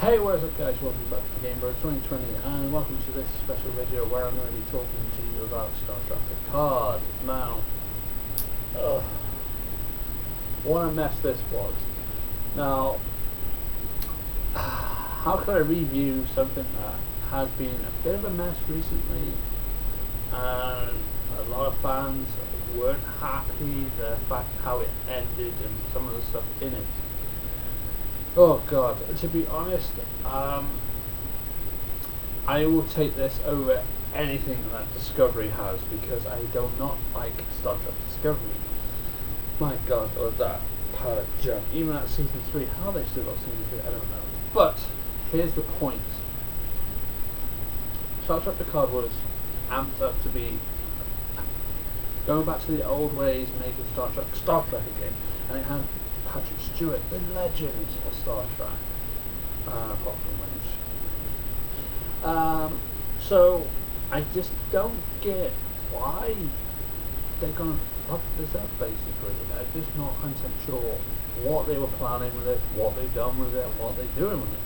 Hey, what is up guys, welcome back to Gamebird 2020 and welcome to this special video where I'm going to be talking to you about Star Trek Picard. Now, what a mess this was. Now, how can I review something that has been a bit of a mess recently and a lot of fans weren't happy the fact how it ended and some of the stuff in it. Oh god, to be honest, I will take this over anything that Discovery has because I do not like Star Trek Discovery. My god, was that pile of junk. Even at season 3, how they still got season 3, I don't know. But, here's the point. Star Trek Picard was amped up to be going back to the old ways, making Star Trek again, and it had Patrick Stewart, the legend of Star Trek, apart from Lynch. So I just don't get why they're gonna fuck this up. Basically, I'm just not 100% sure what they were planning with it, what they've done with it, and what they're doing with it.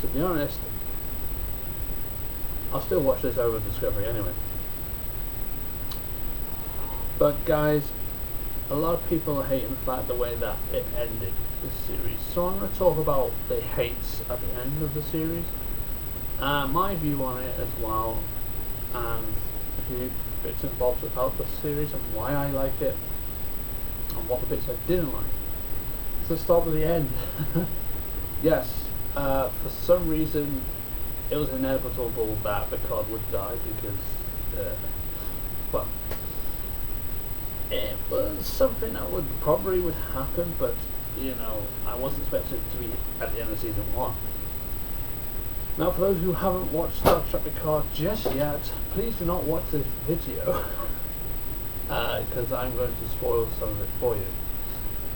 To be honest, I'll still watch this over Discovery anyway. But guys, a lot of people are hating the fact the way that it ended this series. So I'm going to talk about the hates at the end of the series, my view on it as well, and a few bits and bobs about the series and why I like it, and what the bits I didn't like. So let's start with the end. Yes, for some reason it was inevitable that Picard would die because, well, it was something that probably would happen, but you know, I wasn't expecting it to be at the end of season 1. Now, for those who haven't watched Star Trek Picard just yet, please do not watch this video because I'm going to spoil some of it for you.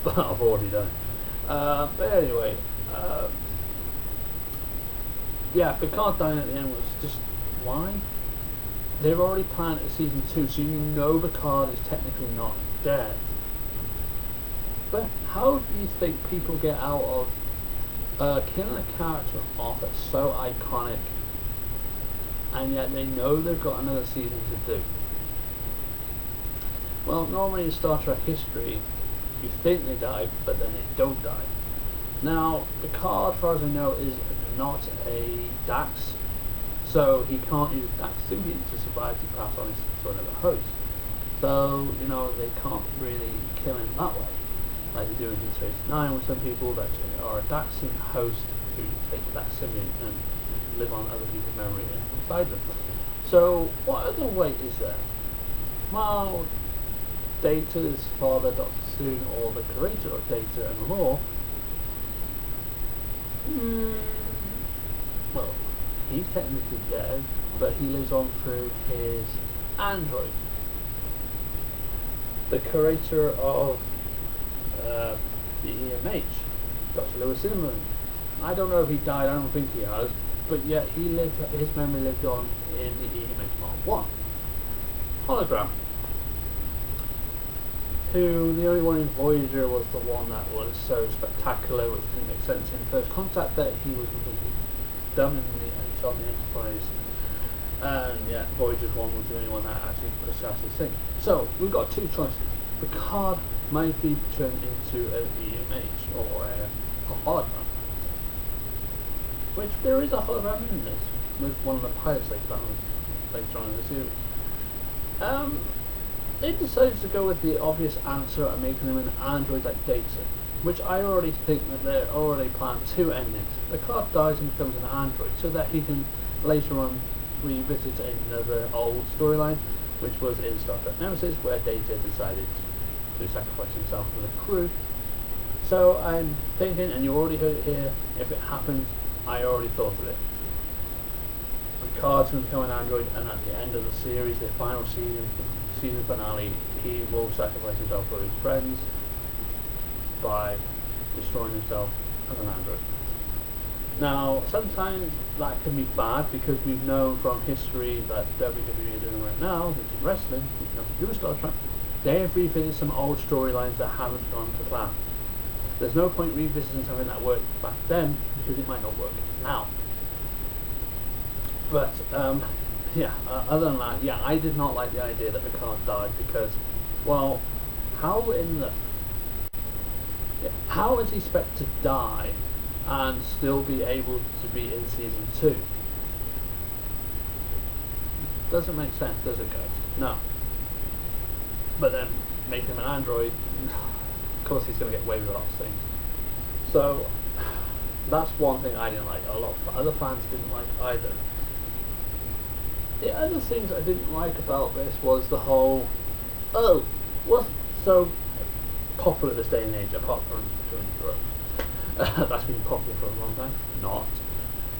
But I've already done. But anyway, yeah, Picard dying at the end was just why? They've already planned it season 2, so you know Picard is technically not dead. But how do you think people get out of killing a character off that's so iconic, and yet they know they've got another season to do? Well, normally in Star Trek history, you think they die, but then they don't die. Now, Picard, as far as I know, is not a Dax. So he can't use that symbiont to survive to pass on to another host. So, you know, they can't really kill him that way, like they do in Deep Space Nine with some people that are a Daxian host who take that symbiont and live on other people's memory inside them. So, what other way is there? Well, Data's father, Dr. Soong, or the creator of Data and Lore, well, he's technically dead, but he lives on through his android. The creator of the EMH, Dr. Lewis Zimmerman. I don't know if he died, I don't think he has, but yet he lived. His memory lived on in the EMH Mark 1. Hologram. Who, the only one in Voyager was the one that was so spectacular, which didn't make sense in First Contact, that he was completely dumb on the Enterprise, and yeah, Voyager 1 was the only one that actually pushed this thing. So we've got two choices. Picard might be turned into an EMH or a hologram, which there is a hologram in this with one of the pilots they found later on in the series. They decided to go with the obvious answer and making him an android like Data, which I already think that they're already planned two endings. Picard dies and becomes an android so that he can later on revisit another old storyline, which was in Star Trek Nemesis, where Data decided to sacrifice himself for the crew. So I'm thinking, and you already heard it here, if it happens, I already thought of it. Picard's going to become an android, and at the end of the series, the final season finale, he will sacrifice himself for his friends by destroying himself as an android. Now, sometimes that can be bad because we've known from history that WWE are doing right now, which is wrestling, which nothing to do with Star Trek, they have revisited some old storylines that haven't gone to plan. There's no point revisiting something that worked back then because it might not work now. But yeah, other than that, yeah, I did not like the idea that Picard died because, well, how is he expected to die and still be able to be in season 2? Doesn't make sense, does it, guys? No. But then make him an android, of course he's going to get away with lots of things. So that's one thing I didn't like. A lot of other fans didn't like either. The other things I didn't like about this was the whole, oh, what's so popular this day and age, apart from doing drugs. That's been popular for a long time. Not.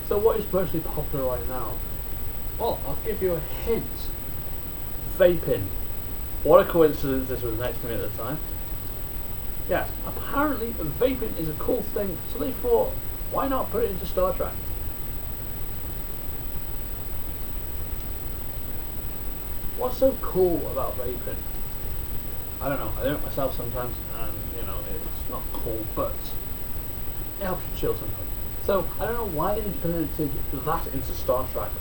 So what is mostly popular right now? Well, I'll give you a hint. Vaping. What a coincidence this was next to me at the time. Yes, apparently vaping is a cool thing, so they thought, why not put it into Star Trek? What's so cool about vaping? I don't know, I do it myself sometimes, and you know, it's not cool, but it helps you chill sometimes. So, I don't know why they implemented that into Star Trek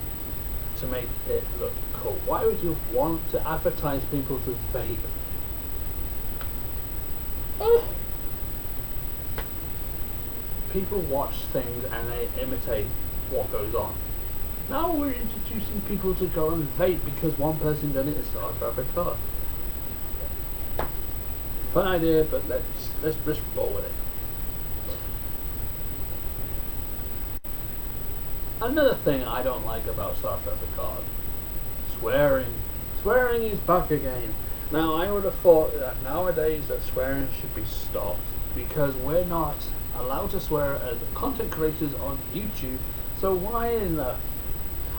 to make it look cool. Why would you want to advertise people to vape? People watch things and they imitate what goes on. Now we're introducing people to go and vape because one person done it in Star Trek Picard. Fun idea, but let's just roll with it. Another thing I don't like about Star Trek Picard, swearing. Swearing is back again. Now I would have thought that nowadays that swearing should be stopped because we're not allowed to swear as content creators on YouTube. So why in the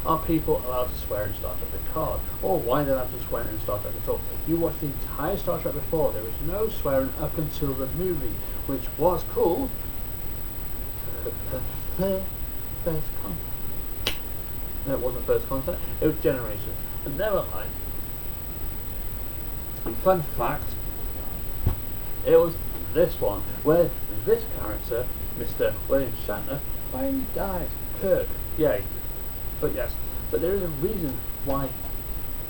are people allowed to swear in Star Trek Picard? Or why they're allowed to swear in Star Trek at all? You watched the entire Star Trek before, there was no swearing up until the movie, which was cool. First contact. No, it wasn't first contact, it was Generations. And never mind. And fun fact, it was this one, where this character, Mr. William Shatner, finally died. Kirk, yay. But yes, but there is a reason why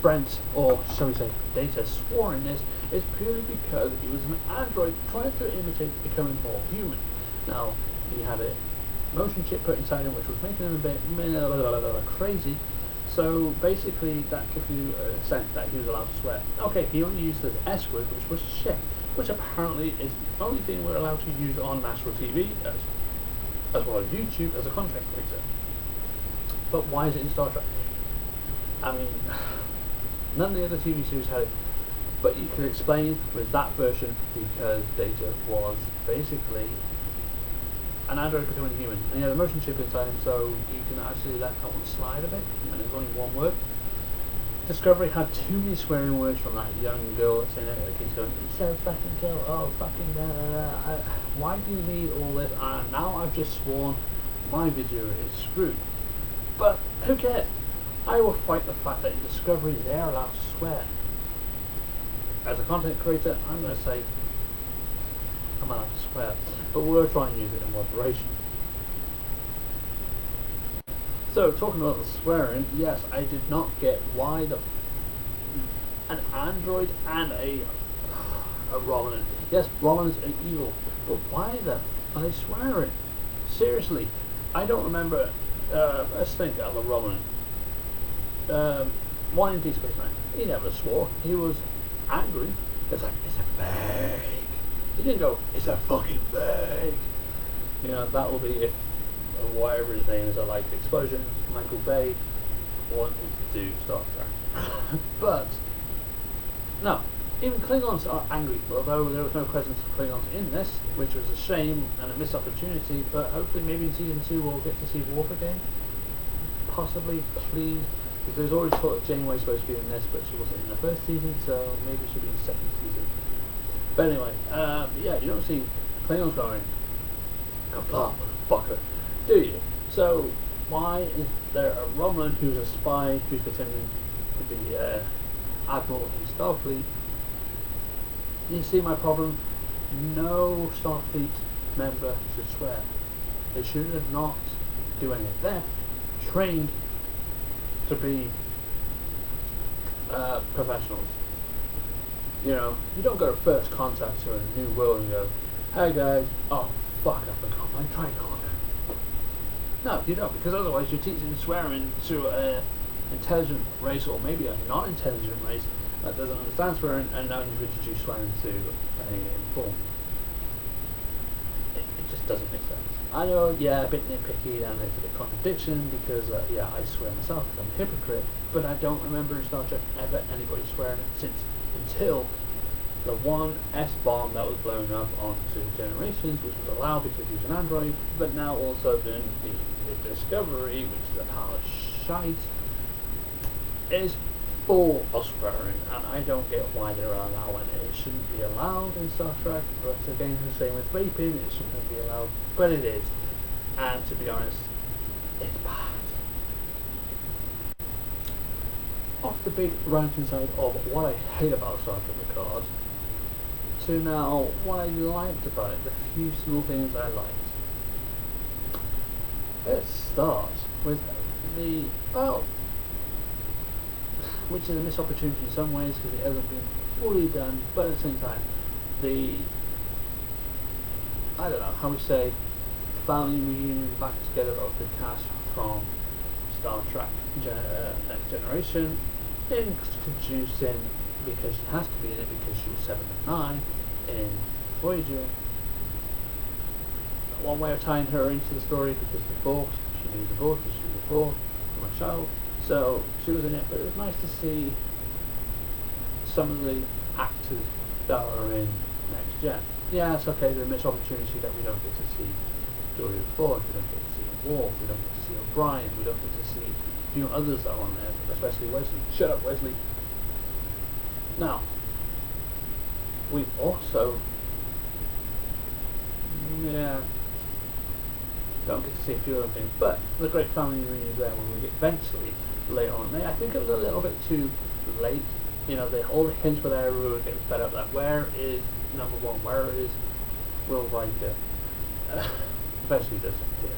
Brent, or shall we say Data, swore in this, is purely because he was an android trying to imitate becoming more human. Now, he had a motion chip put inside him which was making him a bit crazy, so basically that gives you a sense that he was allowed to swear. Okay, he only used the S word, which was shit, which apparently is the only thing we're allowed to use on national TV, as well as YouTube, as a content creator. But why is it in Star Trek? I mean, none of the other TV series had it, but you can explain with that version because Data was basically an android becoming human, and he had a motion chip inside him, so you can actually let that one slide a bit, and it's only one word. Discovery had too many swearing words from that young girl saying it, like he's going, "He said fucking kill, oh fucking da da da." Why do you need all this? And now I've just sworn, my video is screwed. But who cares? I will fight the fact that in Discovery they're allowed to swear. As a content creator, I'm going to say I'm allowed to swear, but we'll try and use it in moderation. So, talking about the swearing, yes, I did not get why an android and a Romulan. Yes, Romulans are evil, but why are they swearing? Seriously, I don't remember. Let's think of a Romulan. One in Deep Space Nine. He never swore. He was angry. It's like, it's a fake. He didn't go, it's a fucking fake. You know, that will be if whatever his name is, I like Explosion, Michael Bay wanted to do Star Trek. But no, even Klingons are angry, although there was no presence of Klingons in this, which was a shame and a missed opportunity, but hopefully maybe in season 2 we'll get to see Worf again. Possibly, please, because there's always thought that Janeway's supposed to be in this, but she wasn't in the first season, so maybe she'll be in the second season. But anyway, yeah, you don't see Klingons going, "Kapla, motherfucker," do you? So why is there a Romulan who's a spy who's pretending to be Admiral in Starfleet? You see my problem? No Starfleet member should swear. They should not do any of that. Trained to be professionals. You know, you don't go to first contact to a new world and go, hey guys, oh fuck, I forgot my tricon. No, you don't, because otherwise you're teaching swearing to an intelligent race, or maybe a non-intelligent race that doesn't understand swearing, and now you've introduced swearing to a form. It just doesn't make sense. I know, yeah, a bit nitpicky and it's a bit contradiction because, yeah, I swear myself because I'm a hypocrite, but I don't remember in Star Trek ever anybody swearing until the one S-bomb that was blown up onto Generations, which was allowed because he was an android, but now also the Discovery, which is a pile of shite, is full of swearing, and I don't get why they're allowing it. It shouldn't be allowed in Star Trek, but again, the same with raping, it shouldn't be allowed, but it is, and to be honest, it's bad. Off the big ranting side of what I hate about Star Trek Picard, to now what I liked about it, the few small things I liked. Let's start with the, which is a missed opportunity in some ways because it hasn't been fully done, but at the same time, I don't know how we say, family reunion back together of the cast from Star Trek Next Generation, introducing, because she has to be in it because she was 7 and 9 in Voyager. One way of tying her into the story because of the Borg, she knew the Borg because she was a Borg from a child, so she was in it, but it was nice to see some of the actors that are in Next Gen. Yeah, it's okay, there's a missed opportunity that we don't get to see Julia Ford, we don't get to see Worf, we don't get to see O'Brien, we don't get to see a few others that are on there, especially Wesley. Shut up, Wesley. Now, we also, don't get to see a few other things, but the great family reunion there when we get eventually later on. I think it was a little bit too late. You know, all the hints were there, we were getting fed up. Like, where is number one? Where is Will Riker? Eventually does appear.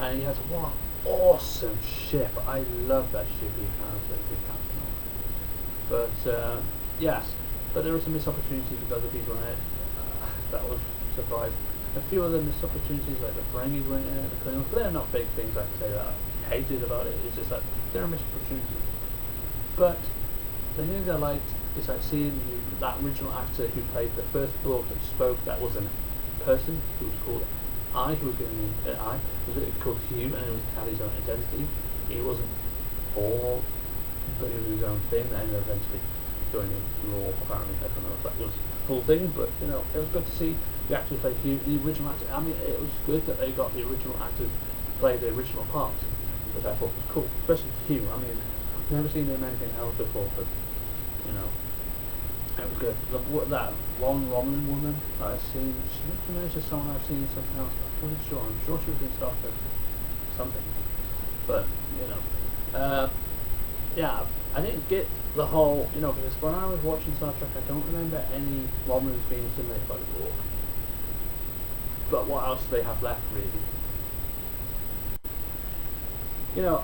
And he has one awesome ship. I love that ship he has, that big captain on. But, yes, but there were some missed opportunities with other people in it. That was surprised. A few other missed opportunities, like the Ferengis weren't in it, the Klingons, but they're not big things I can say that I hated about it. It's just that there are missed opportunities. But the thing I liked is like seeing that original actor who played the first Borg that spoke, that was a person who was called who was given an was called Hugh, and he had his own identity. He wasn't Borg, but he was his own thing, that ended up eventually joining Raw, apparently. I don't know if that was the full thing, but you know, it was good to see the actor who played Hugh, the original actor. I mean, it was good that they got the original actor to play the original parts, which I thought was cool, especially Hugh. I mean, I've never seen him anything else before, but you know, it was good. That one Romulan woman that I've seen, she looked familiar to someone I've seen in something else, but I'm not sure. I'm sure she was in Star Trek something, but you know, yeah, I didn't get the whole, you know, because when I was watching Star Trek, I don't remember any Romulans being assimilated by the Borg. But what else do they have left, really? You know,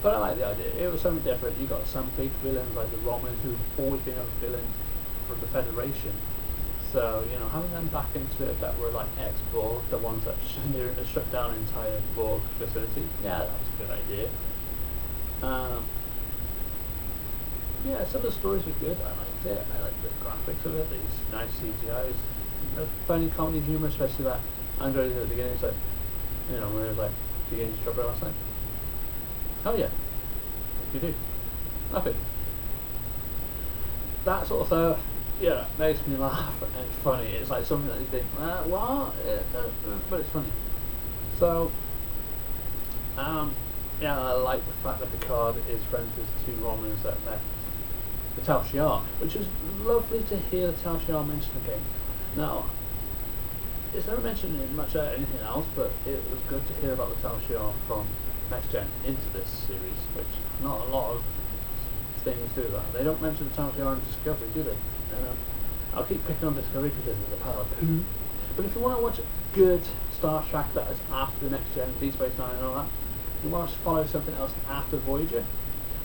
but I like the idea. It was something different. You got some big villains like the Romans who've always been a villain for the Federation. So, you know, having them back into it that were like ex-Borg, the ones that shut down an entire Borg facility, yeah, that was a good idea. Yeah, some of the stories were good. I liked it. I liked the graphics of it. These nice CGIs. Funny comedy humor, especially that android at the beginning. It's like, you know, when it was like, "Do you get into trouble last night?" Oh yeah, what do you do? Nothing. That sort of stuff, yeah, makes me laugh and it's funny. It's like something that you think, what? But it's funny. So, yeah, I like the fact that Picard is friends with two Romans that left the Tal Shiar, which is lovely to hear the Tal Shiar mentioned again. Now, it's never mentioned in much anything else, but it was good to hear about the Tal Shiar from Next Gen into this series, which not a lot of things do that. They don't mention the Tal Shiar in Discovery, do they? I'll keep picking on Discovery because it's a pile of poo, But if you want to watch good Star Trek that is after the Next Gen, Deep Space Nine and all that, you want to follow something else after Voyager,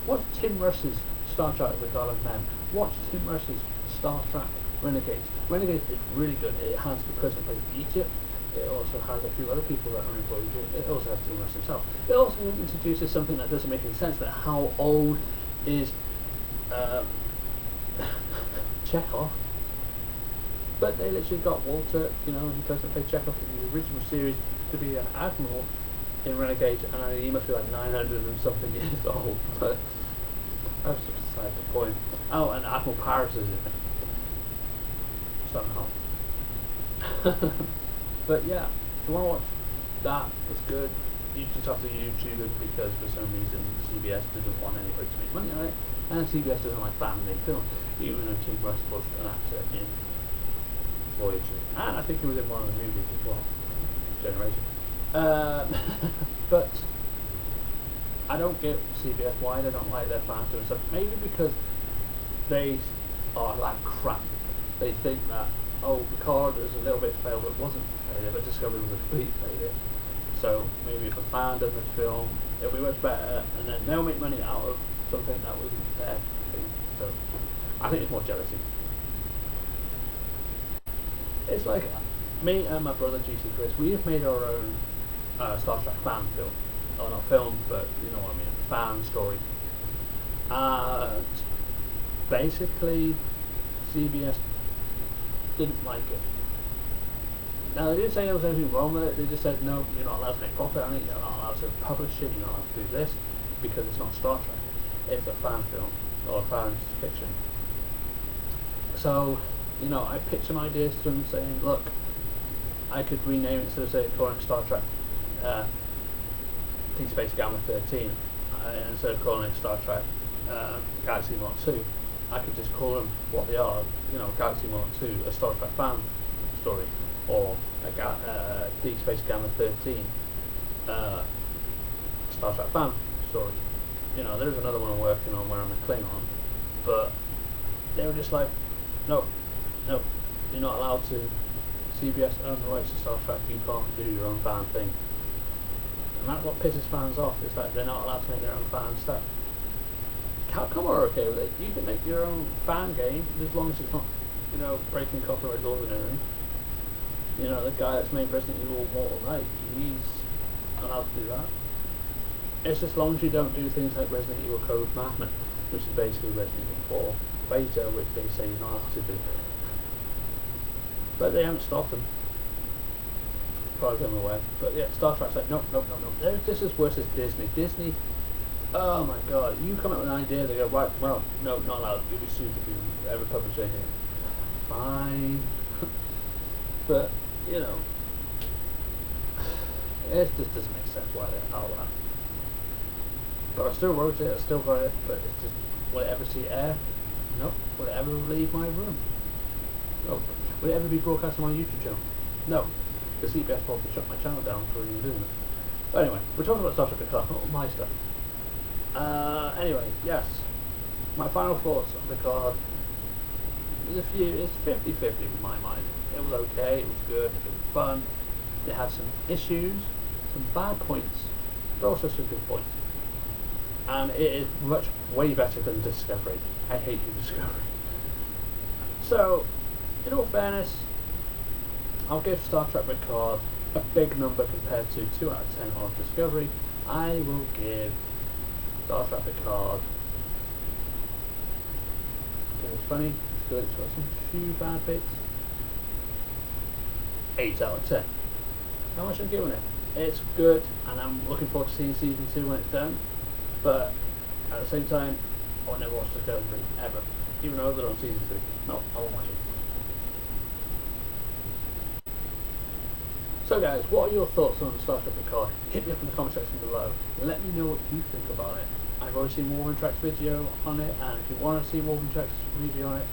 watch Tim Russ's Star Trek The God of Men. Watch Tim Russ's Star Trek Renegades. Renegades is really good. It has the person who plays Egypt. It also has a few other people that are in Voyager. It also has Tim Russ himself. It also introduces something that doesn't make any sense, that how old is Chekhov. But they literally got Walter, you know, he doesn't play Chekhov in the original series, to be an admiral in Renegade, and he must be like 900 and something years old. But that's just beside the point. Oh, and Admiral Paris is in it. Somehow. But yeah, if you want to watch that, it's good. You just have to YouTube it because for some reason CBS doesn't want anybody to make money on it, and CBS doesn't like fan-made films, even though Tim Russ was an actor in Voyager, and I think he was in one of the movies as well, Generation. But I don't get CBS why they don't like their fans doing stuff. Maybe because they are like crap. They think that, oh, Picard was a little bit failed, but it wasn't a failure, but Discovery was a complete failure. So maybe if a fan does the film, it'll be much better, and then they'll make money out of something that wasn't their thing. So I think it's more jealousy. It's like me and my brother GC Chris, we have made our own Star Trek fan film. Or not film, but you know what I mean, fan story. And basically CBS didn't like it. Now they didn't say there was anything wrong with it, they just said no, you're not allowed to make profit on it, you're not allowed to publish it, you're not allowed to do this, because it's not Star Trek, it's a fan film, or fan fiction. So, you know, I pitched some ideas to them saying, look, I could rename it instead of say calling it Star Trek Deep Space Gamma 13, instead of calling it Star Trek Galaxy Mark 2, I could just call them what they are, you know, Galaxy Mark 2, a Star Trek fan story, or a Deep Space Gamma 13 Star Trek fan story. You know, there's another one I'm working on where I'm a Klingon, but they were just like, no, you're not allowed to. CBS own the rights to Star Trek, you can't do your own fan thing. And that's what pisses fans off, is that they're not allowed to make their own fan stuff. Capcom are okay with it. You can make your own fan game as long as it's not, you know, breaking copyright laws and everything. You know, the guy that's made Resident Evil Mortal Night, he's allowed to do that. It's just as long as you don't do things like Resident Evil Code Madman, which is basically Resident Evil 4 beta, which they say you're not allowed to do. But they haven't stopped them, as far as I'm aware. But yeah, Star Trek's like, no. They're just as worse as Disney. Disney, oh my god, you come up with an idea, they go, right, well, no, not allowed, you'll be sued if you ever publish anything. Fine. But, you know, it just doesn't make sense why they're out that. But I still wrote it, I still got it, but it's just, will it ever see air? Nope. Will it ever leave my room? Nope. Will it ever be broadcast on my YouTube channel? No. The CBS probably shut my channel down for even doing it. But anyway, we're talking about Star Trek Picard, not my stuff. Anyway, yes. My final thoughts on Picard. It's 50-50 in my mind. It was okay, it was good, it was fun. It had some issues, some bad points, but also some good points. And it is way better than Discovery. I hate you, Discovery. So, in all fairness, I'll give Star Trek Picard a big number compared to 2 out of 10 on Discovery. I will give Star Trek Picard, it's funny, it's good, it's got some few bad bits, 8 out of 10. How much I'm giving it? It's good, and I'm looking forward to seeing season 2 when it's done, but at the same time, I will never watch Discovery, ever. Even though they're on season 3. No, I won't watch it. So guys, what are your thoughts on Star Trek Picard? Hit me up in the comment section below. Let me know what you think about it. I've already seen Wolverine Tracks video on it, and if you want to see Wolverine Tracks review on it,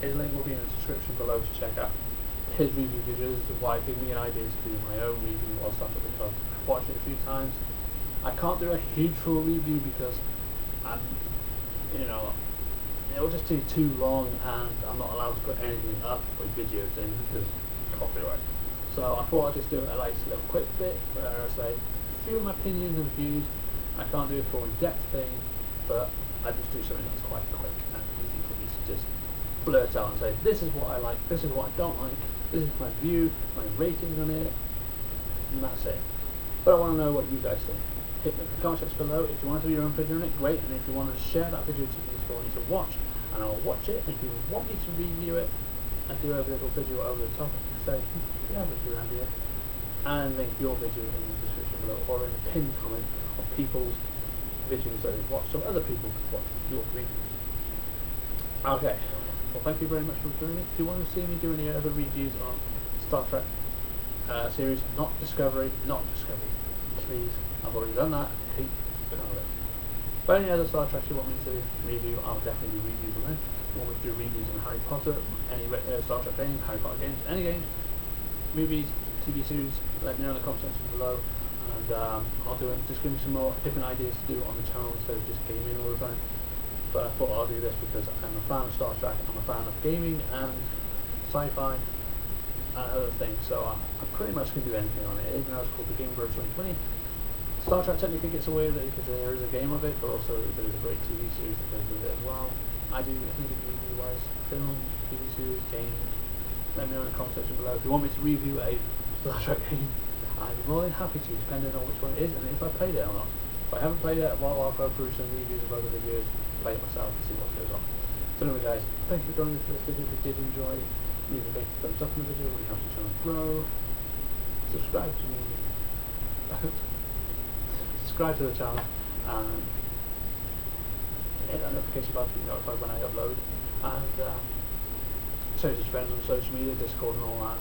his link will be in the description below to check out his review videos, why gave me an idea to do my own review of Star Trek Picard. I've watched it a few times. I can't do a huge full review because it'll just be too long, and I'm not allowed to put anything up with videos in because copyright. So I thought I'd just do a nice little quick bit where I say a few of my opinions and views. I can't do a full in-depth thing, but I just do something that's quite quick and easy for me to just blurt out and say, this is what I like, this is what I don't like, this is my view, my ratings on it, and that's it. But I want to know what you guys think. Hit the comment section below if you want to do your own video on it, great, and if you want to share that video to me for you to watch, and I'll watch it. If you want me to review it, I do have a little video over the top and say, yeah, but you're around here, and link your video in the description below, or in a pinned comment of people's videos that they've watched, so other people can watch your reviews. Okay, well thank you very much for joining me. If you want to see me do any other reviews on Star Trek series, not Discovery, please, I've already done that, hate Picard. But any other Star Trek you want me to review, I'll definitely do reviews on them. If you want me to do reviews on Harry Potter, any Star Trek games, Harry Potter games, any games, movies, TV series, let me know in the comment section below, and I'll do it. Just give me some more different ideas to do on the channel instead of just gaming all the time. But I thought I'll do this because I'm a fan of Star Trek, I'm a fan of gaming and sci-fi and other things, so I pretty much can do anything on it. Even though it's called the Game Bird 2020, Star Trek technically gets away with it because there is a game of it, but also there's a great TV series that goes with it as well. I do anything review-wise, film, TV series, games. Let me know in the comment section below. If you want me to review a Star Trek game, I'd be more than happy to, depending on which one it is and if I played it or not. If I haven't played it, well, I'll go through some reviews of other videos, play it myself and see what goes on. So anyway guys, thank you for joining me for this video. If you did enjoy, leave a big thumbs up on the video, it really helps the channel grow. Subscribe to me. Subscribe to the channel and hit that notification button to be notified when I upload, and share to friends on social media, Discord and all that.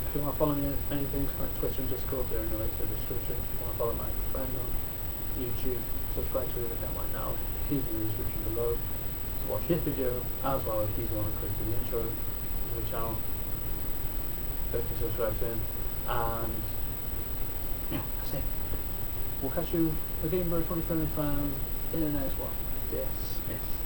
If you want to follow me on anything like Twitter and Discord, they're in the links in the description. If you want to follow my friend on YouTube, subscribe to his account right now, he's in the description below to watch his video, as well as he's the one who created the intro to the channel. So if you subscribe to him, and yeah, that's it. We'll catch you, the Game Bird 2020 fans, in the next one. Dismiss.